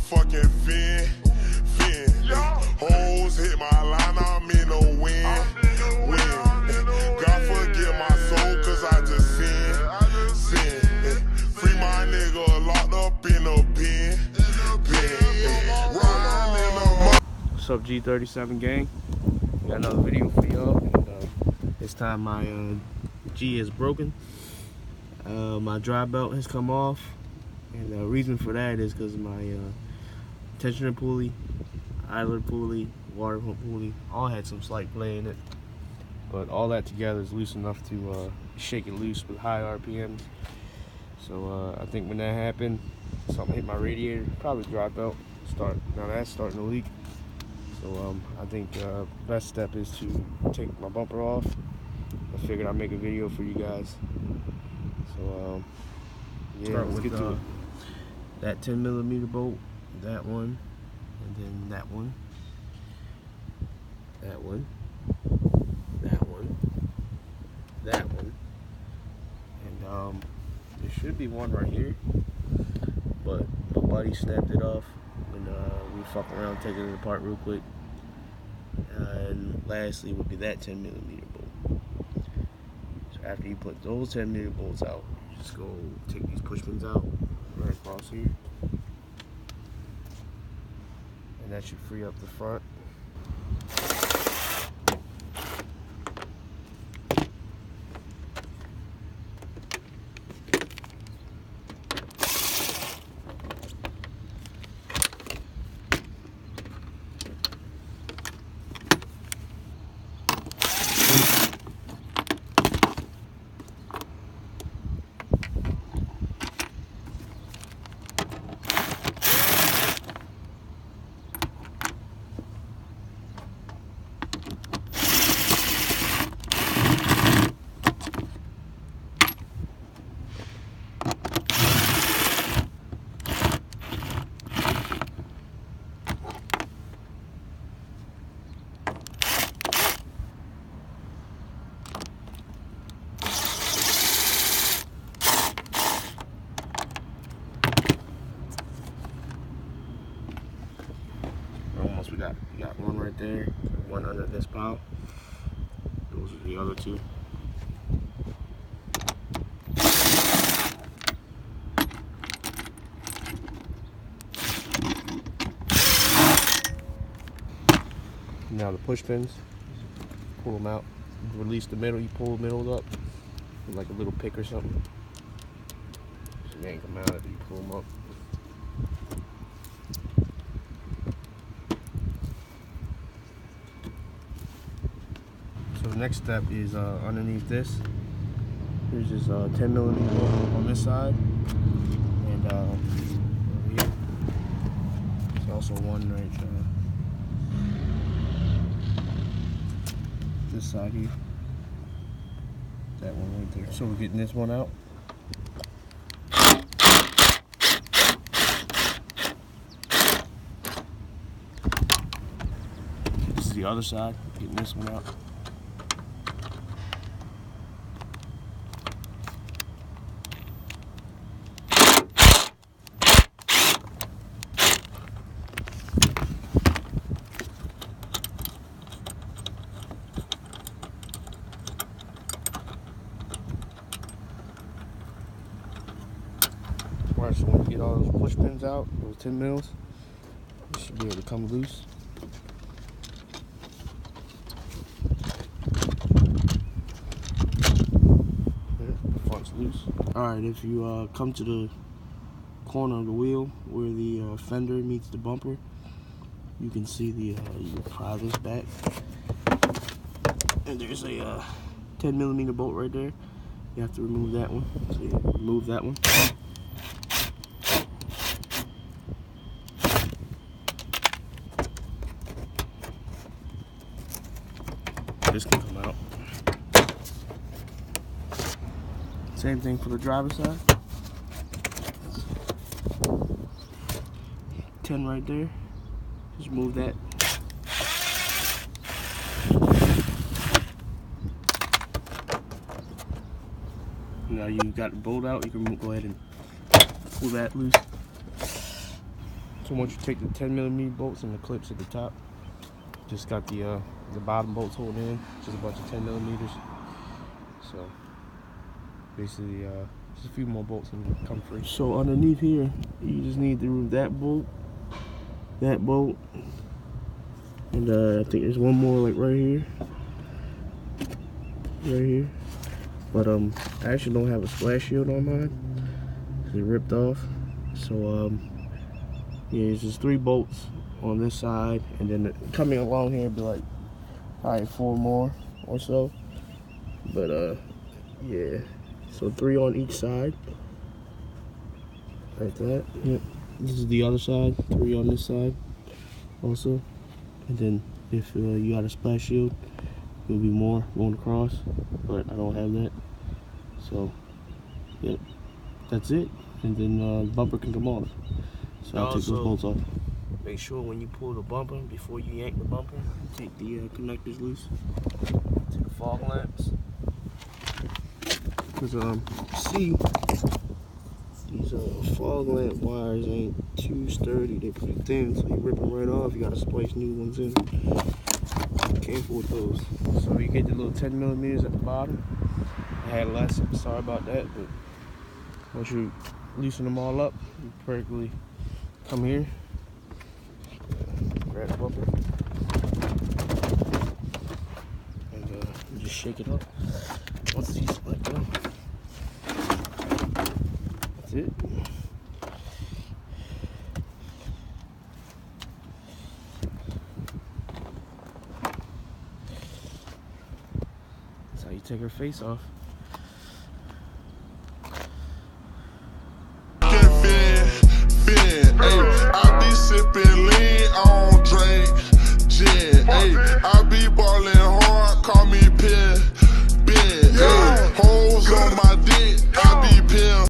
motherfucking fin. Hoes hit my line, I'm in a win. God forgive my soul, cause I just sin. Free my nigga locked up in a pen. What's up, G37 gang? Got another video for y'all. This time my G is broken. My dry belt has come off, and the reason for that is because my tensioner pulley, idler pulley, water pump pulley all had some slight play in it, but all that together is loose enough to shake it loose with high RPMs. So I think when that happened, something hit my radiator, probably dry belt. Now that's starting to leak. So I think best step is to take my bumper off. I figured I'd make a video for you guys. So yeah, let's get to it. That 10mm bolt, that one, and then that one, that one, that one, that one, and there should be one right here, but my buddy snapped it off, and we fuck around taking it apart real quick. And lastly would be that 10mm bolt. So after you put those 10mm bolts out, you just go take these push pins out right across here, and that should free up the front. Almost, we got one right there, one under this pile. Those are the other two. Now the push pins, pull them out, release the middle, you pull the middle up with like a little pick or something. So yank them out after you pull them up. So the next step is underneath this. Here's this 10mm on this side, and over here. There's also one right this side here. That one right there. So we're getting this one out. This is the other side. Getting this one out. Alright, so when you get all those push pins out, those 10mm, you should be able to come loose. The front's loose. Alright, if you come to the corner of the wheel where the fender meets the bumper, you can see you can pry this back, and there's a 10mm bolt right there. You have to remove that one. So you remove that one. This can come out. Same thing for the driver's side. 10 right there. Just move that. Now you got the bolt out, you can go ahead and pull that loose. So once you take the 10mm bolts and the clips at the top, just got the bottom bolts holding in, just a bunch of 10mm. So basically, just a few more bolts and come free. So underneath here, you just need to remove that bolt, and I think there's one more like right here. But I actually don't have a splash shield on mine. It ripped off. So yeah, it's just 3 bolts on this side, and then coming along here be like probably 4 more or so. But yeah, so 3 on each side, like that. Yep. This is the other side. 3 on this side also. And then if you got a splash shield, there'll be more going across, but I don't have that. So yep, that's it. And then the bumper can come off. So I'll take those bolts off. Make sure when you pull the bumper, before you yank the bumper, take the connectors loose to the fog lamps. Because see, these fog lamp wires ain't too sturdy, they're pretty thin, so you rip them right off, you gotta splice new ones in. Careful with those. So you get the little 10mm at the bottom. I had less, sorry about that, but once you loosen them all up, you practically come here, grab the bumper, and you just shake it up. Once these let go, that's it. That's how you take her face off.